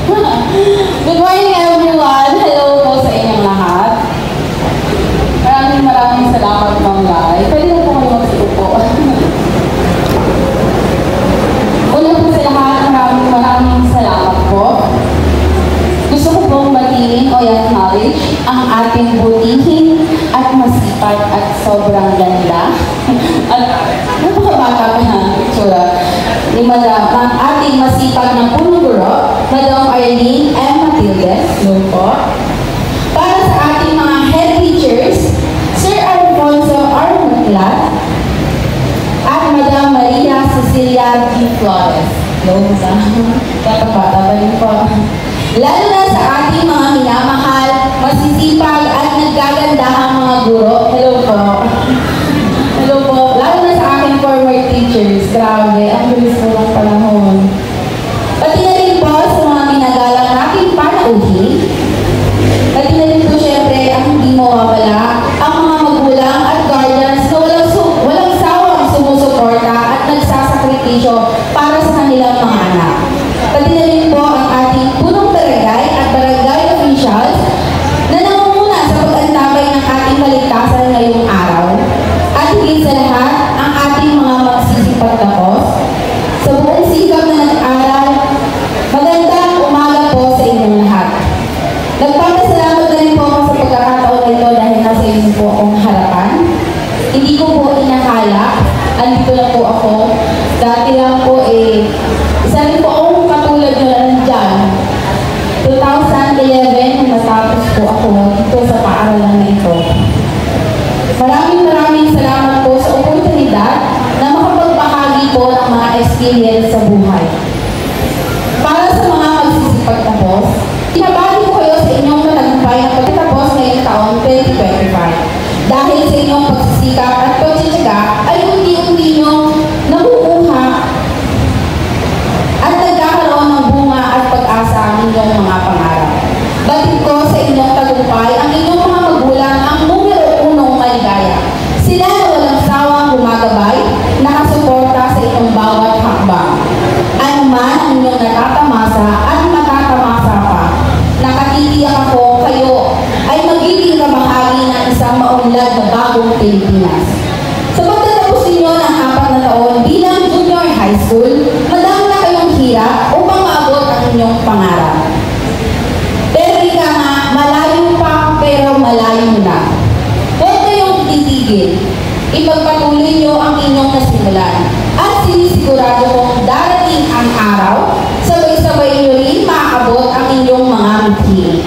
Good morning everyone! Hello po sa inyong lahat. Maraming salamat Ma'am Lai. Pwede na po kayo magsupo. Una po sa lahat, maraming salamat po. Gusto ko pong batiin o i-acknowledge ang ating butihin at masipag at sobrang ganda. At napakabata pa na itsura ni Madam, ang ating masipag na punong guro, Madam Arlene M. Matildes, po. Para sa ating mga head teachers, Sir Alfonso R. Mutlat at Madam Maria Cecilia G. Flores. Kapag-bata pa rin po. Lalo na sa ating mga minamahal, masisipag at naggagandahang mga guro. Hello po. Hello po. Lalo na sa aking former teachers. Grabe, ang bilis po ng panahon. Pati na rin po sa mga minagalang nating panauhin. Pati na rin po syempre ang hindi mawawala ang mga magulang at guardians na walang sawang sumusuporta at nagsasakripisyo para sa kanilang mga anak. Pati na rin po ang ating punong barangay at barangay officials na nangunguna sa pag-antabay ng ating kaligtasan ngayong araw. At higit sa lahat, ang ating mga magsisipag na boss. Sa buong sikap na nag-aral, magandang umaga po sa inyong lahat. Nagpapasalamat na rin po ako sa pagkakataon na ito dahil nasa inyo po akong harapan. Hindi ko po inakala, andito na po ako. Dati lang po isa rin po akong katulad nyo na nandyan. 2011, natapos po ako dito sa paaralan na ito. Maraming salamat po sa oportunidad na makapagbahagi po ng mga experience sa buhay. Para sa mga magsisipag na boss, pinabali ko kayo sa inyong matagumpay na pagkatapos ngayong taon 2025. Dahil sa inyong pagsisikap at pagtsatsaga ay unti-unti nyo nakukuha at nagkakaroon ng bunga at pag-asa ang inyong mga pangarap. Batid ko sa inyong tagumpay ang inyong mga magulang ang numero unong maligaya. Sila na walang sawang gumagabay, nakasuporta sa inyong bawat hakbang. Ano man ang inyong natatamasa at matatamasa pa, nakatitiyak ako kayo ay magiging kabahagi ng isang maunlad na bagong Pilipinas. Sa pagtatapos ninyo ng 4 na taon bilang junior high school, madami na kayong hirap upang maabot ang inyong pangarap. Pero ika nga, malayo pa pero malayo na. Huwag kayong titigil. Ipagpatuloy nyo ang inyong nasimulan. At sinisigurado kong darating ang araw, sabay-sabay nyo rin maakabot ang inyong mga mithiin.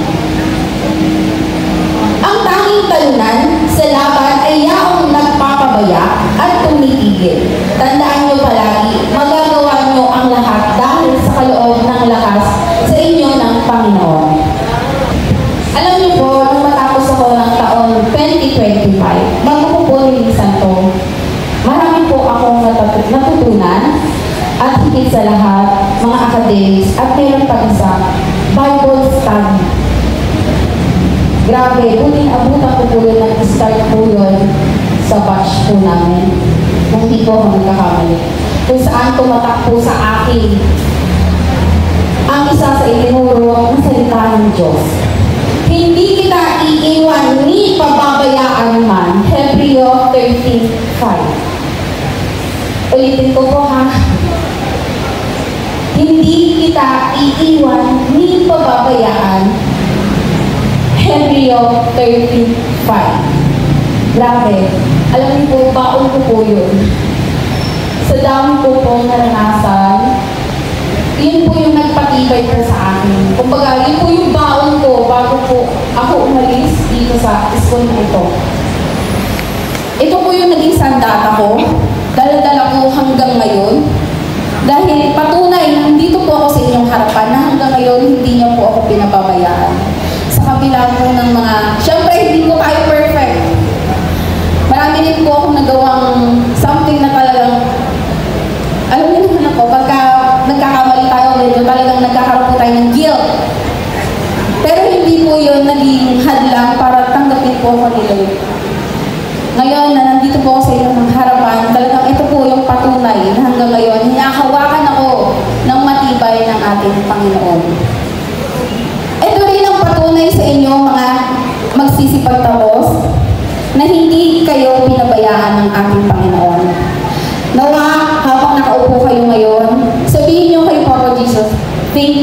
Ang tanging talunan sa laban ay yaong nagpapabaya at tumitigil. Tandaan nyo palagi, magagawa nyo ang lahat dahil sa kaloob ng lakas sa inyo ng Panginoon. Alam niyo po, nung matapos ako ng taon 2025, bago ko po nilisan to, marami po akong natutunan at higit sa lahat, mga academics at meron pa isa, Bible study. Grabe, buting abutan ko po yun, nag-start po yun sa batch po namin. Kung hindi po ako nagkakamali. Kung saan tumatak po sa akin ang isa sa itinuro ng salita ng Diyos. Hindi kita iiwan ni pababayaan man. Hebreo 13:5. Ulitin ko po ha. Hindi kita iiwan ni pababayaan. Hebreo 13:5. Grabe. Alam niyo po, baon ko po yun. Sa dami ko pong naranasan, yun po yung nagpatibay po sa akin. Kumbaga, yun po yung baon ko bago po ako umalis dito sa school na ito. Ito po yung naging sandata ko. Dala-dala ko hanggang ngayon. Dahil patunay, nandito po ako sa inyong harapan na hanggang ngayon hindi niyo po ako pinababayaan. Sa kabila po ng mga, syempre hindi po tayo perfect. Marami din po akong nagawang something na talagang, alam niyo naman ako, pagka nagkakamali tayo medyo talagang nagkakaroon po tayo ng guilt. Pero hindi po yun naging hadlang para tanggapin po ako nila. Ngayon na nandito po ako sa inyong harap,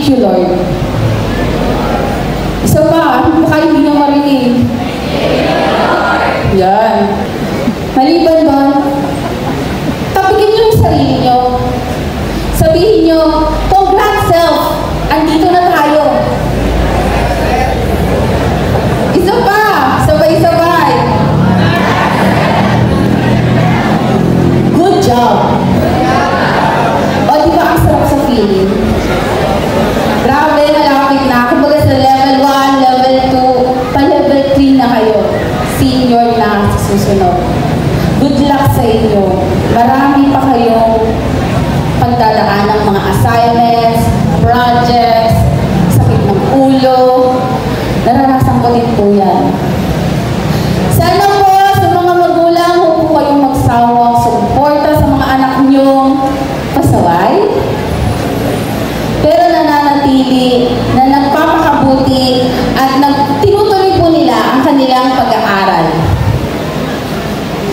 Thank you, Lord. Isa pa, baka hindi nyo marinig. Yan. Maliban doon, tapikin nyo yung sarili nyo. Sabihin nyo, congrats self, andito na tayo. Isa pa, sabay-sabay. Good job. O, di ba ang sarap sa feeling? Grabe, malapit na. Kumbaga sa level 1, level 2, pa-level 3 na kayo. Senior na sa susunod. Good luck sa inyo. Marami pa kayong pagdadaan ng mga assignments, projects, sakit ng ulo. Naranasan ko din po yan. Sana po sa mga magulang, huwag po kayong magsawang suporta sa mga anak niyong pasaway. Pero nananatili na nagpapakabuti at tinutuloy po nila ang kanilang pag-aaral.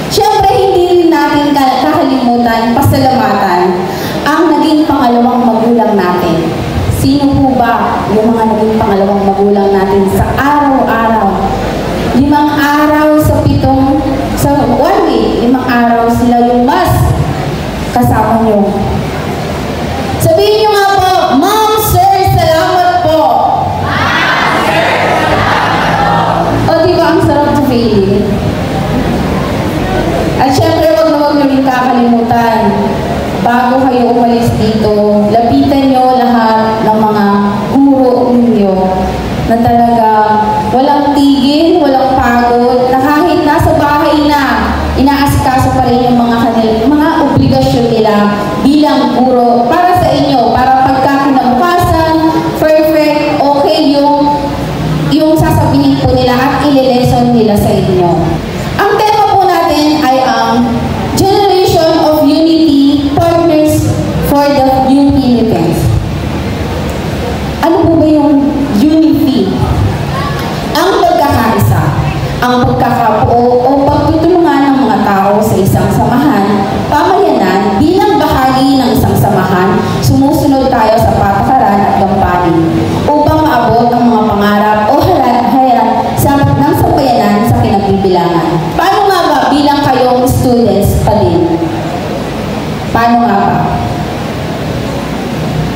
Siyempre, hindi rin natin kakalimutan, pasalamatan ang naging pangalawang magulang natin. Sino po ba yung mga naging pangalawang magulang natin sa araw-araw? 5 araw sa 1 week, 5 araw sila yung mas kasama nyo. Sabihin nyo nga po, Ma'am, Sir, salamat po. Ma'am, Sir, salamat po. O, diba ang sarap sa feeling? At syempre, wag nyo rin kakalimutan. Bago kayo umalis dito, lapitan nyo lahat ng mga guro ninyo na talaga walang tigil, walang pagod, na kahit nasa bahay na, inaasikaso pa rin yung mga obligasyon nila bilang guro para sa inyo, para pagkakinabukasan, perfect, okay yung sasabihin po nila at ile-lesson nila sa inyo. Ang tema po natin ay ang Generation of Unity, Partners for the New Philippines. Ano po ba yung unity? Ang pagkakaisa, ang pagkakabuo o pagtutulungan ng mga tao sa isang samahan, pamayanan bilang bahagi ng isang samahan, sumusunod tayo sa patakaran at gampanin upang maabot ang mga pangarap o hayag ng sambayanan sa pinagbibilangan. Paano nga ba bilang kayong students pa din? Paano nga ba?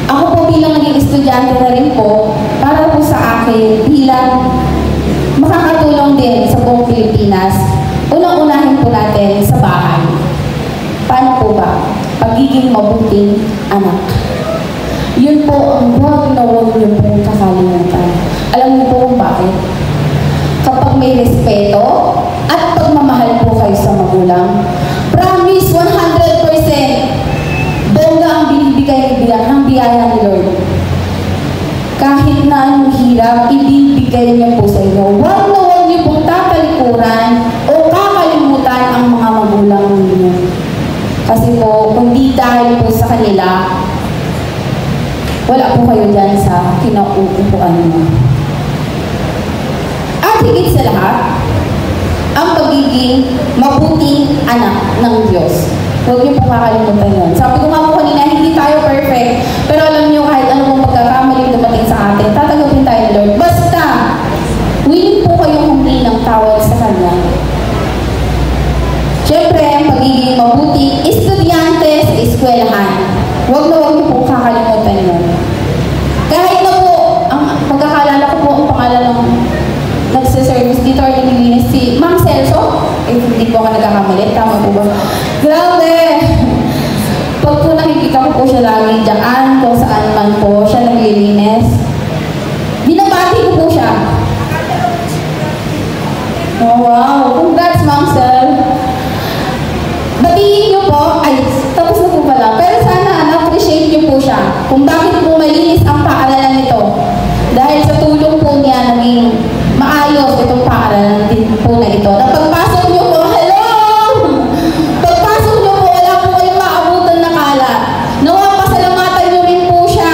Ako po bilang naging estudyante na rin po, para po sa akin bilang makakatulong din sa buong Pilipinas, unang-unahin po natin sa bahay. Paano po ba? Pagiging mabuting anak. Yun po ang huwag na huwag niyo pong kakalimutan. Alam niyo po kung bakit? Kapag may respeto at pagmamahal po kayo sa magulang, promise 100% bongga ang binibigay ng biyaya ni Lord. Kahit na anong hirap, ibibigay niya po sa inyo. Huwag na huwag niyo pong tatalikuran o kakalimutan ang mga magulang ninyo. Kasi po, kung di dahil po sa kanila, wala po kayo dyan sa kinauupuan mo. At higit sa lahat, ang pagiging mabuting anak ng Diyos. Huwag niyo po kakalimutan yun. Sabi ko nga po kanina, hindi tayo perfect. Pero alam niyo, kahit anong pagkakamali dumating sa atin, tatanggapin tayo ni Lord. Basta, willing po kayong humingi ng tawad sa Kanya. Siyempre, ang pagiging mabuting estudyante sa eskwelahan. Huwag na huwag niyo po kakalimutan yun. Kahit na po, ang pagkakalala ko po ang pangalan ng nagsiservice dito or nililinis si Ma'am Celso. Hindi po ako nagkakamali. Tama po ba? Grabe! Pag po nakikita ko po siya lagi dyan, kung saan man po siya naglilinis, binabati ko po siya. Oh, wow! Congrats, Ma'am Cel! Batiin niyo po, ay, tapos na po pala. Pero sana na-appreciate niyo po siya kung bakit po malinis ang paaralan nito. Dahil sa tulong po niya, naging maayos itong paaralan din po na ito. Na pagpasok niyo po, hello! Pagpasok niyo po, wala po kayong maabutan na kalat. Nawa, pasalamatan niyo rin po siya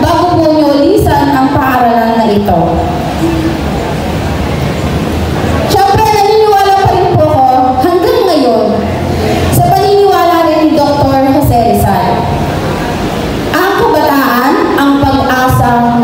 bago po niyo lisan ang paaralan na ito. Siyempre, naniniwala pa rin po ako hanggang ngayon sa paniniwala rin ni Dr. Jose Rizal. Ang kabataan, ang pag-asa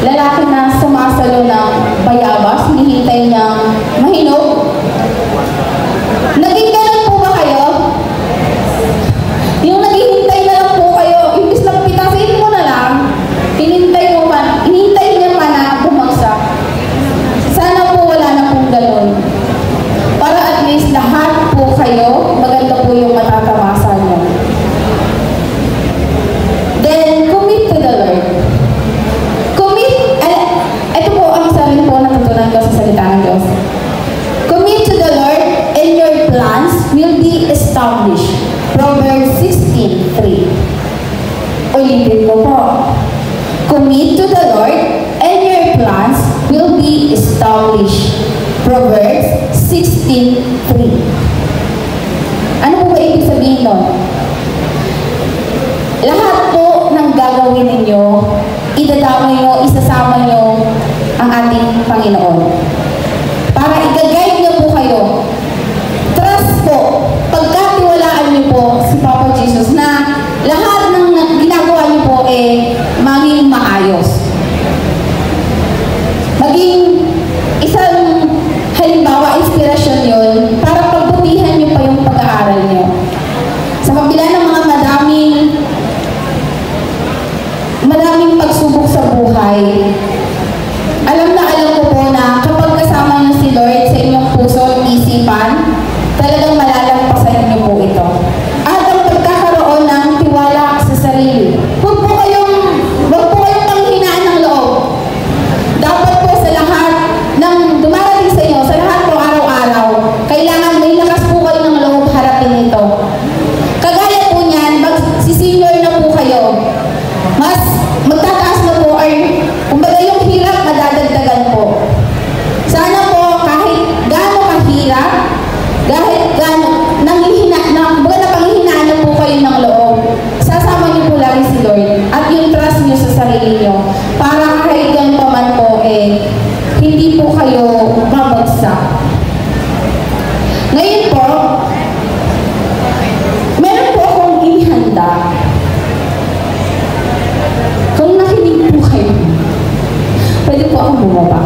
lalaki na sumasalo ng bayabas, hinihintay niyang mahinog. Naging ganun po ba kayo? Yung naghihintay na lang po kayo, imbis na pitasin mo na lang, hinihintay niya pa na bumagsak. Sana po wala na pong ganun. Para at least lahat po kayo, maganda po yung matatamasa niyo. Then, commit to the Lord. Ito po ang isa rin po natutunan ko sa salita ng Diyos. Commit to the Lord and your plans will be established. Proverbs 16:3. Ulitin ko po. Commit to the Lord and your plans will be established. Proverbs 16:3. Ano po ba ibig sabihin nun? Lahat po ng gagawin ninyo, idadamay nyo, isasama nyo ang ating Panginoon. Para i-guide niyo po kayo. Trust po, pagkatiwalaan niyo po si Papa Jesus na lahat ng ginagawa niyo po maging maayos. Maging isang halimbawa, inspirasyon yun para pagbutihan niyo pa yung pag-aaral niyo. Sa kabila ng mga maraming pagsubok sa buhay, alam ko po na kapag kasama niyo si Lord sa inyong puso at isipan, talagang malalampasan niyo po ito. At ang pagkakaroon ng tiwala sa sarili. Huwag po kayong panghinaan ng loob. Dapat po sa lahat ng dumarating sa inyo, sa lahat po araw-araw, kailangan may lakas po kayo ng loob harapin ito. Kagaya po niyan, magsisenior na po kayo. Mas magtataas na po or kumbaga yung hirap madadagdagan po. Sana po kahit gaano kahirap, kahit gaano napanghihinaan na po kayo ng loob, sasama niyo po lagi si Lord at yung trust niyo sa sarili niyo para kahit gan pa man po hindi po kayo babagsak. Ngayon po, meron po akong inihanda. Kung nakinig po kayo, pwede po akong bumaba.